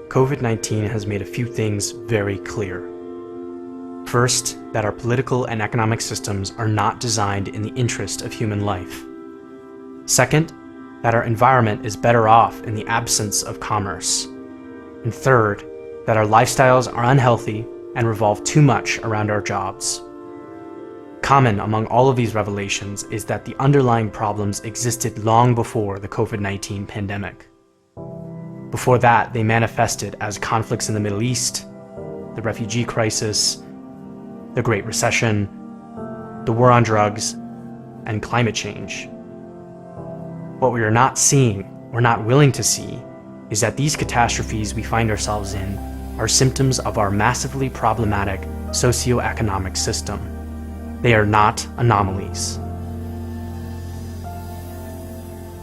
COVID-19 has made a few things very clear. First, that our political and economic systems are not designed in the interest of human life. Second, that our environment is better off in the absence of commerce. And third, that our lifestyles are unhealthy and revolve too much around our jobs. Common among all of these revelations is that the underlying problems existed long before the COVID-19 pandemic. Before that, they manifested as conflicts in the Middle East, the refugee crisis, the Great Recession, the war on drugs, and climate change. What we are not seeing, or not willing to see, is that these catastrophes we find ourselves in are symptoms of our massively problematic socioeconomic system. They are not anomalies.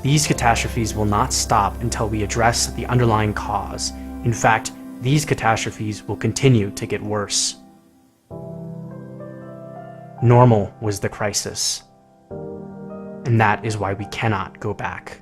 These catastrophes will not stop until we address the underlying cause. In fact, these catastrophes will continue to get worse. Normal was the crisis, and that is why we cannot go back.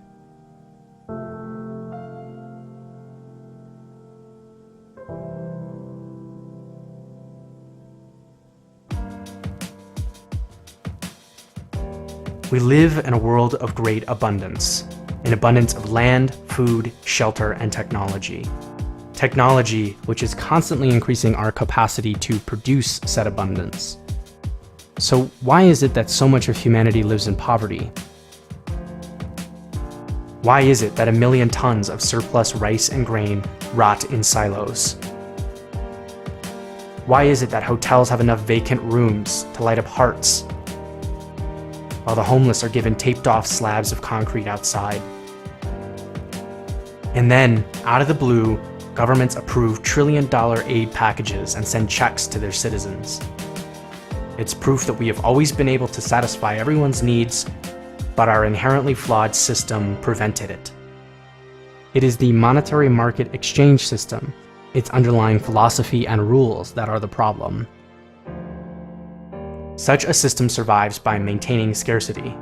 We live in a world of great abundance, an abundance of land, food, shelter, and technology. Technology, which is constantly increasing our capacity to produce said abundance. So why is it that so much of humanity lives in poverty? Why is it that 1 million tons of surplus rice and grain rot in silos? Why is it that hotels have enough vacant rooms to light up hearts, while the homeless are given taped-off slabs of concrete outside? And then, out of the blue, governments approve trillion-dollar aid packages and send checks to their citizens. It's proof that we have always been able to satisfy everyone's needs, but our inherently flawed system prevented it. It is the monetary market exchange system, its underlying philosophy and rules, that are the problem. Such a system survives by maintaining scarcity.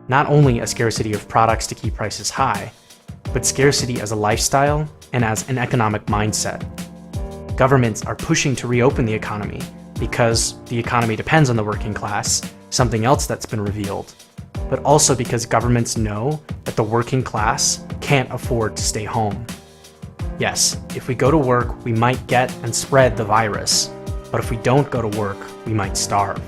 Not only a scarcity of products to keep prices high, but scarcity as a lifestyle and as an economic mindset. Governments are pushing to reopen the economy because the economy depends on the working class, something else that's been revealed, but also because governments know that the working class can't afford to stay home. Yes, if we go to work, we might get and spread the virus, but if we don't go to work, we might starve.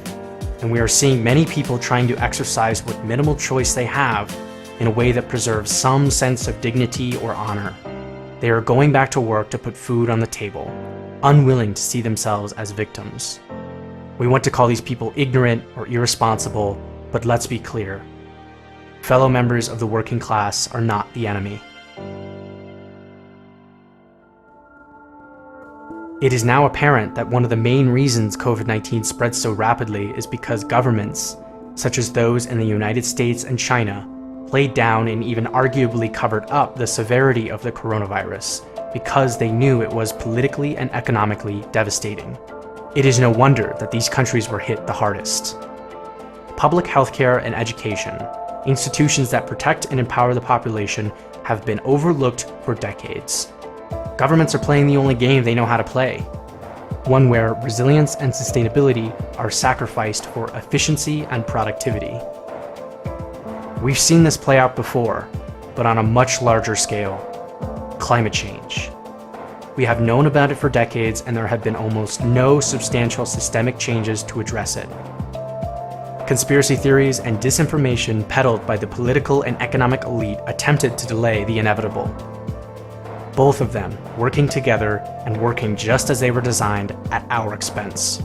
And we are seeing many people trying to exercise what minimal choice they have in a way that preserves some sense of dignity or honor. They are going back to work to put food on the table, unwilling to see themselves as victims. We want to call these people ignorant or irresponsible, but let's be clear. Fellow members of the working class are not the enemy. It is now apparent that one of the main reasons COVID-19 spreads so rapidly is because governments, such as those in the United States and China, played down and even arguably covered up the severity of the coronavirus because they knew it was politically and economically devastating. It is no wonder that these countries were hit the hardest. Public healthcare and education, institutions that protect and empower the population, have been overlooked for decades. Governments are playing the only game they know how to play, one where resilience and sustainability are sacrificed for efficiency and productivity. We've seen this play out before, but on a much larger scale: climate change. We have known about it for decades, and there have been almost no substantial systemic changes to address it. Conspiracy theories and disinformation peddled by the political and economic elite attempted to delay the inevitable. Both of them working together and working just as they were designed at our expense.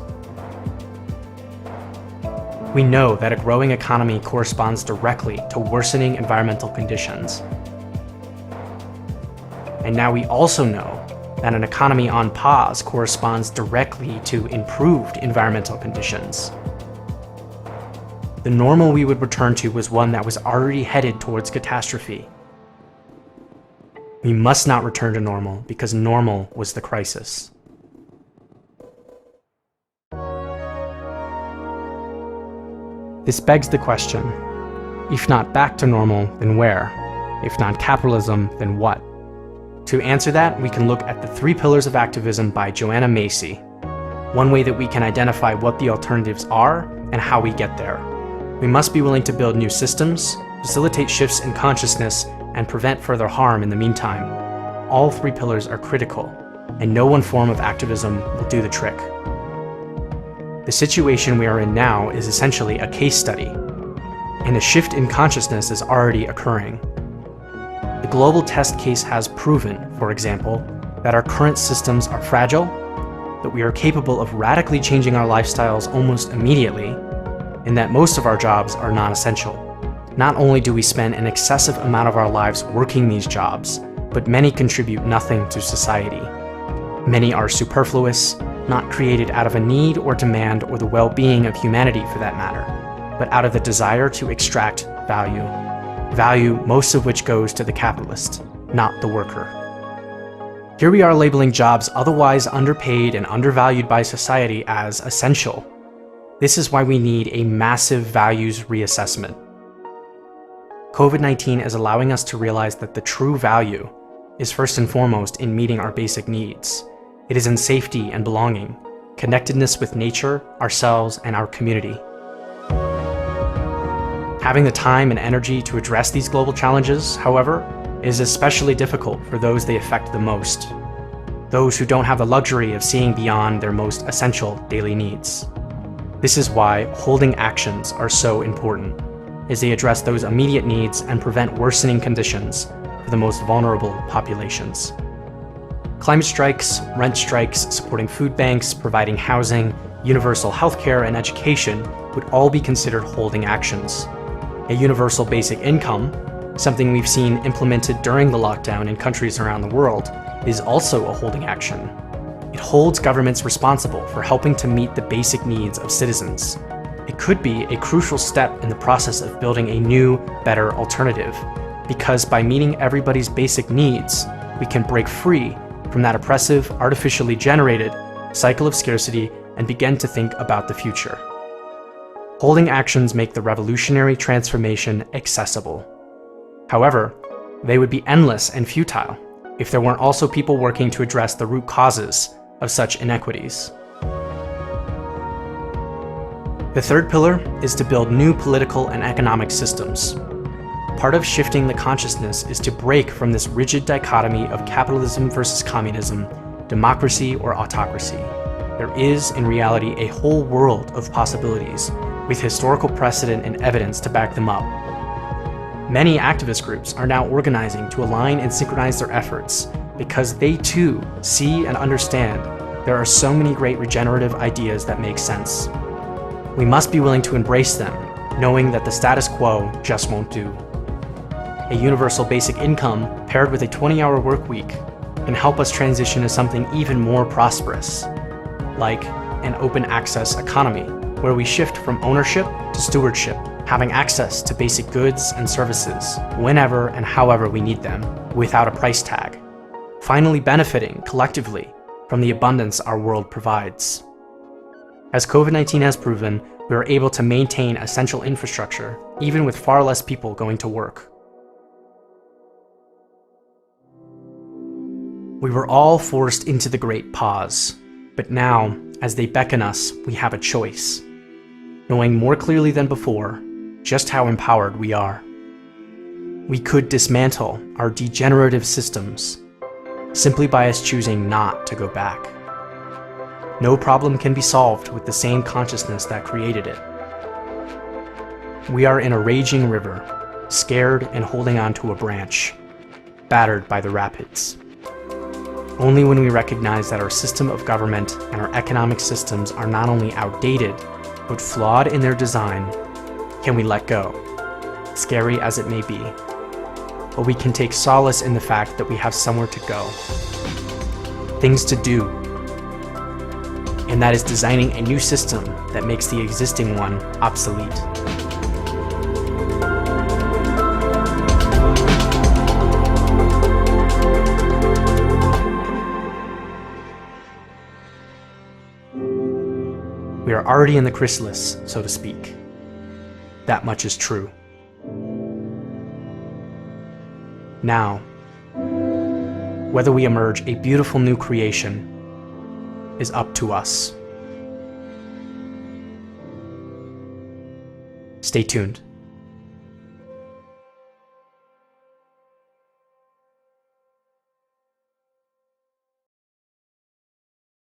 We know that a growing economy corresponds directly to worsening environmental conditions. And now we also know that an economy on pause corresponds directly to improved environmental conditions. The normal we would return to was one that was already headed towards catastrophe. We must not return to normal because normal was the crisis. This begs the question, if not back to normal, then where? If not capitalism, then what? To answer that, we can look at the 3 Pillars of Activism by Joanna Macy, one way that we can identify what the alternatives are and how we get there. We must be willing to build new systems, facilitate shifts in consciousness, and prevent further harm in the meantime. All 3 pillars are critical, and no one form of activism will do the trick. The situation we are in now is essentially a case study, and a shift in consciousness is already occurring. The global test case has proven, for example, that our current systems are fragile, that we are capable of radically changing our lifestyles almost immediately, and that most of our jobs are non-essential. Not only do we spend an excessive amount of our lives working these jobs, but many contribute nothing to society. Many are superfluous, not created out of a need or demand or the well-being of humanity for that matter, but out of the desire to extract value. Value, most of which goes to the capitalist, not the worker. Here we are labeling jobs otherwise underpaid and undervalued by society as essential. This is why we need a massive values reassessment. COVID-19 is allowing us to realize that the true value is first and foremost in meeting our basic needs. It is in safety and belonging, connectedness with nature, ourselves, and our community. Having the time and energy to address these global challenges, however, is especially difficult for those they affect the most, those who don't have the luxury of seeing beyond their most essential daily needs. This is why holding actions are so important, as they address those immediate needs and prevent worsening conditions for the most vulnerable populations. Climate strikes, rent strikes, supporting food banks, providing housing, universal healthcare, and education would all be considered holding actions. A universal basic income, something we've seen implemented during the lockdown in countries around the world, is also a holding action. It holds governments responsible for helping to meet the basic needs of citizens. It could be a crucial step in the process of building a new, better alternative, because by meeting everybody's basic needs, we can break free from that oppressive, artificially generated cycle of scarcity and begin to think about the future. Holding actions make the revolutionary transformation accessible. However, they would be endless and futile if there weren't also people working to address the root causes of such inequities. The 3rd pillar is to build new political and economic systems. Part of shifting the consciousness is to break from this rigid dichotomy of capitalism versus communism, democracy or autocracy. There is, in reality, a whole world of possibilities, with historical precedent and evidence to back them up. Many activist groups are now organizing to align and synchronize their efforts because they too see and understand there are so many great regenerative ideas that make sense. We must be willing to embrace them, knowing that the status quo just won't do. A universal basic income paired with a 20-hour work week can help us transition to something even more prosperous, like an open access economy, where we shift from ownership to stewardship, having access to basic goods and services whenever and however we need them, without a price tag, finally benefiting collectively from the abundance our world provides. As COVID-19 has proven, we are able to maintain essential infrastructure, even with far less people going to work. We were all forced into the great pause, but now, as they beckon us, we have a choice, knowing more clearly than before just how empowered we are. We could dismantle our degenerative systems simply by us choosing not to go back. No problem can be solved with the same consciousness that created it. We are in a raging river, scared and holding on to a branch, battered by the rapids. Only when we recognize that our system of government and our economic systems are not only outdated, but flawed in their design, can we let go, scary as it may be. But we can take solace in the fact that we have somewhere to go, things to do, and that is designing a new system that makes the existing one obsolete. We are already in the chrysalis, so to speak. That much is true. whether we emerge a beautiful new creation is up to us. Stay tuned.